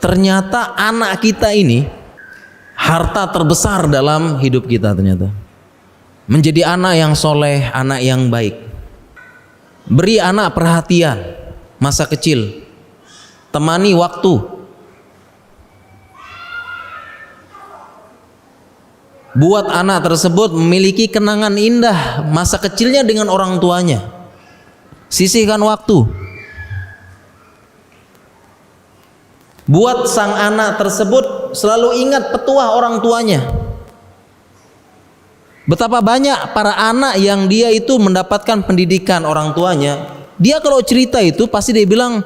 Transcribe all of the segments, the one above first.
Ternyata anak kita ini harta terbesar dalam hidup kita ternyata. Menjadi anak yang soleh, anak yang baik. Beri anak perhatian masa kecil. Temani waktu. Buat anak tersebut memiliki kenangan indah masa kecilnya dengan orang tuanya. Sisihkan waktu. Buat sang anak tersebut selalu ingat petuah orang tuanya. Betapa banyak para anak yang dia itu mendapatkan pendidikan orang tuanya. Dia kalau cerita itu pasti dia bilang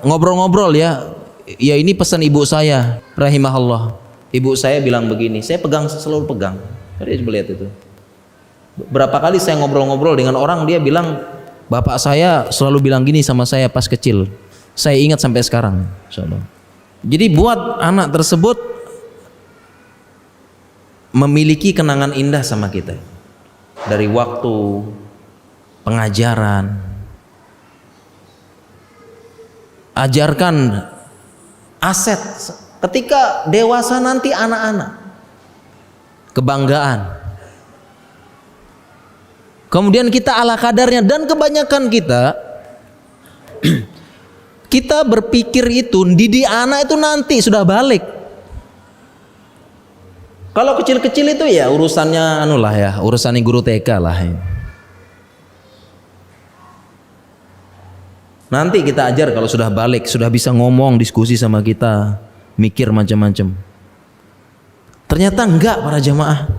ngobrol-ngobrol ya. Ya ini pesan ibu saya, rahimahullah. Ibu saya bilang begini, saya selalu pegang. Jadi coba lihat itu. Berapa kali saya ngobrol-ngobrol dengan orang, dia bilang bapak saya selalu bilang gini sama saya pas kecil. Saya ingat sampai sekarang. Jadi buat anak tersebut memiliki kenangan indah sama kita. Dari waktu, pengajaran. Ajarkan aset. Ketika dewasa nanti anak-anak. Kebanggaan. Kemudian kita ala kadarnya, dan kebanyakan kita berpikir itu didik anak itu nanti sudah balik. Kalau kecil-kecil itu ya urusannya urusannya guru TK lah. Nanti kita ajar kalau sudah balik, sudah bisa ngomong, diskusi sama kita, mikir macam-macam. Ternyata enggak para jamaah.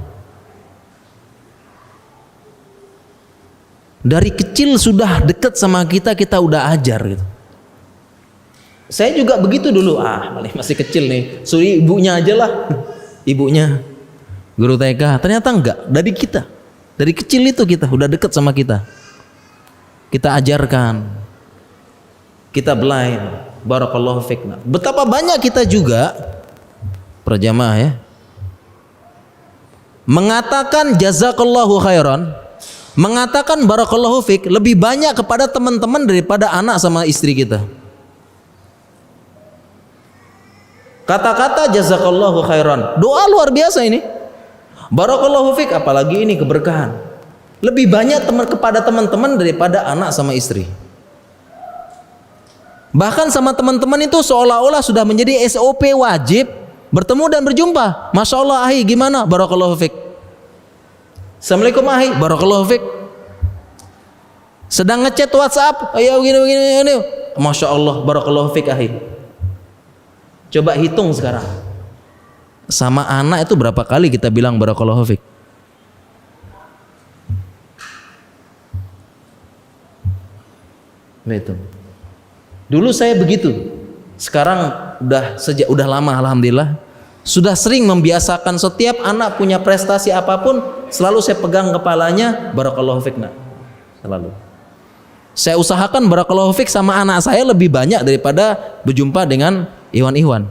Dari kecil sudah dekat sama kita udah ajar gitu. Saya juga begitu dulu, masih kecil nih, suruh ibunya aja lah, ibunya guru TK. Ternyata enggak, dari kita, dari kecil itu kita udah dekat sama kita ajarkan, kita belajar. Barakallahu fikna. Betapa banyak kita juga para jamaah ya mengatakan jazakallahu khairan, mengatakan barakallahu fik lebih banyak kepada teman-teman daripada anak sama istri kita. Kata-kata jazakallahu khairan, doa luar biasa ini. Barakallahu fik, apalagi ini keberkahan. Lebih banyak kepada teman-teman daripada anak sama istri. Bahkan sama teman-teman itu seolah-olah sudah menjadi SOP wajib bertemu dan berjumpa. Masya Allah ahi, gimana? Barakallahu fik. Assalamualaikum ahi, barakallahu fik. Sedang ngechat WhatsApp, ayo begini. Masya Allah, barakallahu fik ahi. Coba hitung sekarang. Sama anak itu berapa kali kita bilang barakallahu fik? Betul. Dulu saya begitu. Sekarang udah lama alhamdulillah. Sudah sering membiasakan setiap anak punya prestasi apapun, selalu saya pegang kepalanya barakallahu fikna. Selalu. Saya usahakan barakallahu fik sama anak saya lebih banyak daripada berjumpa dengan Iwan.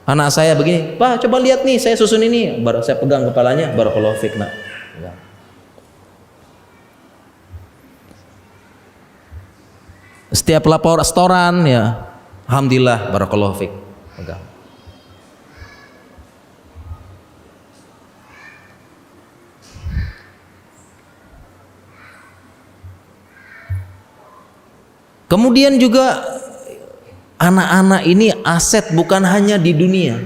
Anak saya begini, Pak coba lihat nih, saya susun ini, baru saya pegang kepalanya, barakallahu fik nak. Ya. Setiap lapor restoran ya, alhamdulillah barakallahu fik. Pegang. Kemudian juga anak-anak ini aset bukan hanya di dunia,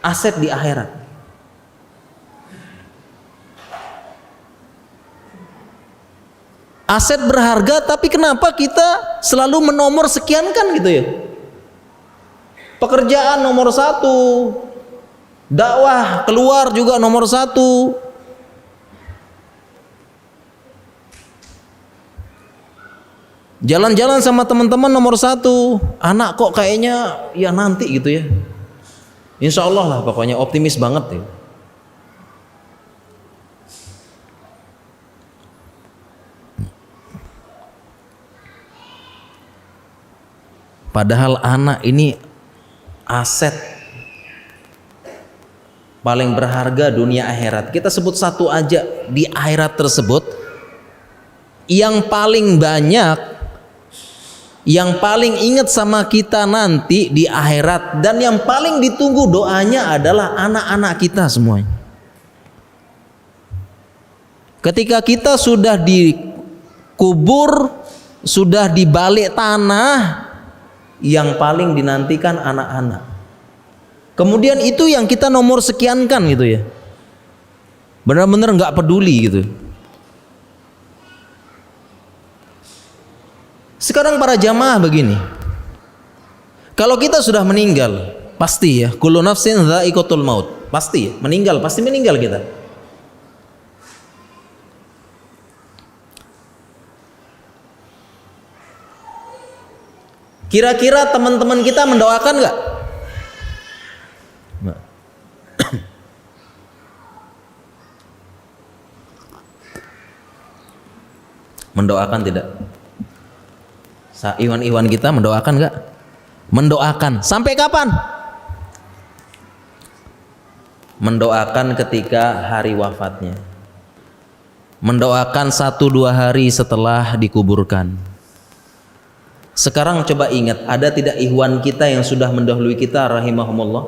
aset di akhirat. Aset berharga, tapi kenapa kita selalu menomor sekiankan gitu ya? Pekerjaan nomor 1, dakwah keluar juga nomor 1. Jalan-jalan sama teman-teman nomor 1, anak kok kayaknya ya nanti gitu ya. Insya Allah lah, pokoknya optimis banget ya. Padahal anak ini aset paling berharga dunia akhirat. Kita sebut satu aja di akhirat tersebut yang paling banyak yang paling ingat sama kita nanti di akhirat, dan yang paling ditunggu doanya adalah anak-anak kita semuanya. Ketika kita sudah dikubur, sudah di balik tanah, yang paling dinantikan anak-anak. Kemudian itu yang kita nomor sekiankan gitu ya. Benar-benar nggak peduli gitu. Sekarang para jamaah begini, kalau kita sudah meninggal, pasti ya, kullu nafsin dha'iqatul maut, pasti ya, meninggal, pasti meninggal kita. Kira-kira teman-teman kita mendoakan nggak? Mendoakan tidak? Iwan-iwan kita mendoakan nggak? Mendoakan. Sampai kapan? Mendoakan ketika hari wafatnya. Mendoakan 1-2 hari setelah dikuburkan. Sekarang coba ingat, ada tidak ikhwan kita yang sudah mendahului kita rahimahumullah?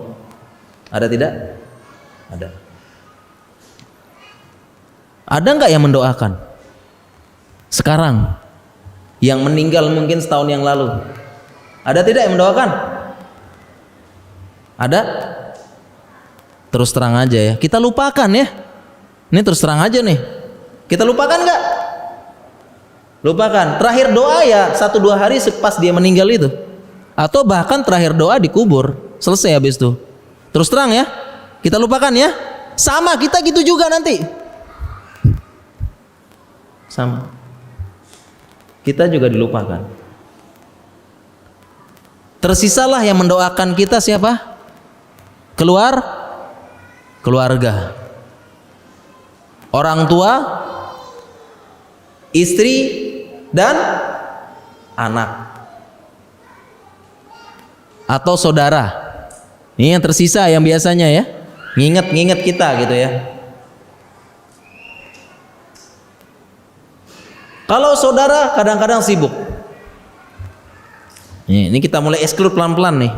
Ada tidak? Ada. Ada nggak yang mendoakan? Sekarang yang meninggal mungkin setahun yang lalu, ada tidak yang mendoakan? Ada? Terus terang aja ya, kita lupakan ya. Ini terus terang aja nih, kita lupakan nggak? Lupakan. Terakhir doa ya 1-2 hari pas dia meninggal itu, atau bahkan terakhir doa dikubur, selesai habis itu. Terus terang ya, kita lupakan ya. Sama kita gitu juga nanti. Sama. Kita juga dilupakan. Tersisalah yang mendoakan kita siapa? Keluarga. Orang tua, istri, dan anak. Atau saudara. Ini yang tersisa yang biasanya ya. Nginget kita gitu ya. Kalau saudara kadang-kadang sibuk. Ini kita mulai exclude pelan-pelan nih.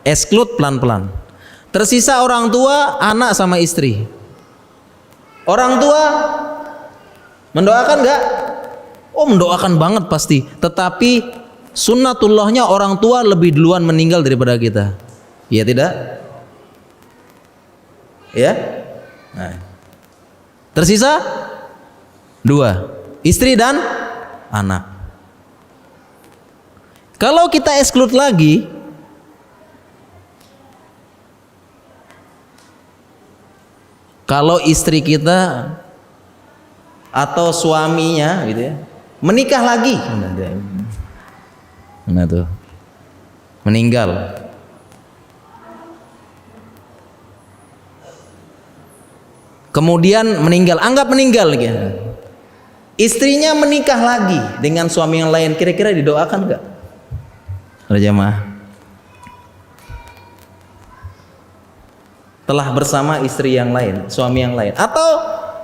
Exclude pelan-pelan. Tersisa orang tua, anak sama istri. Orang tua mendoakan enggak? Oh, mendoakan banget pasti. Tetapi sunnatullahnya orang tua lebih duluan meninggal daripada kita. Iya tidak? Ya? Nah. Tersisa 2. Istri dan anak. Kalau kita exclude lagi, kalau istri kita atau suaminya gitu ya, menikah lagi, nah tuh, meninggal. Kemudian meninggal, anggap meninggal gitu. Istrinya menikah lagi dengan suami yang lain, kira-kira didoakan enggak? Para jamaah. Telah bersama istri yang lain, suami yang lain, atau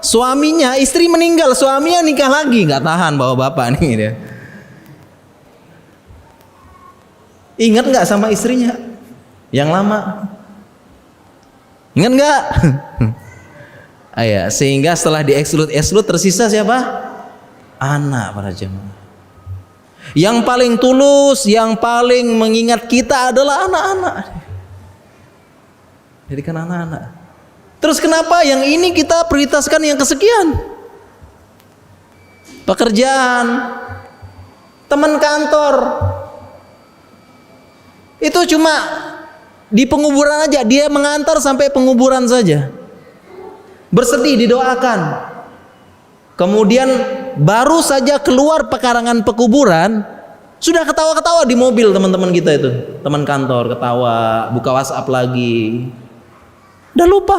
suaminya, istri meninggal, suaminya nikah lagi, nggak tahan bawa bapak nih dia. Ingat nggak sama istrinya yang lama? Ingat nggak? Ayah, sehingga setelah di-exclude tersisa siapa? Anak, para jemaah. Yang paling tulus, yang paling mengingat kita adalah anak-anak. Jadi kan anak-anak. Terus kenapa yang ini kita prioritaskan yang kesekian? Pekerjaan, teman kantor, itu cuma di penguburan aja, dia mengantar sampai penguburan saja. Bersedih, didoakan. Kemudian baru saja keluar pekarangan pekuburan, sudah ketawa-ketawa di mobil teman-teman kita itu, teman kantor ketawa, buka WhatsApp lagi, udah lupa.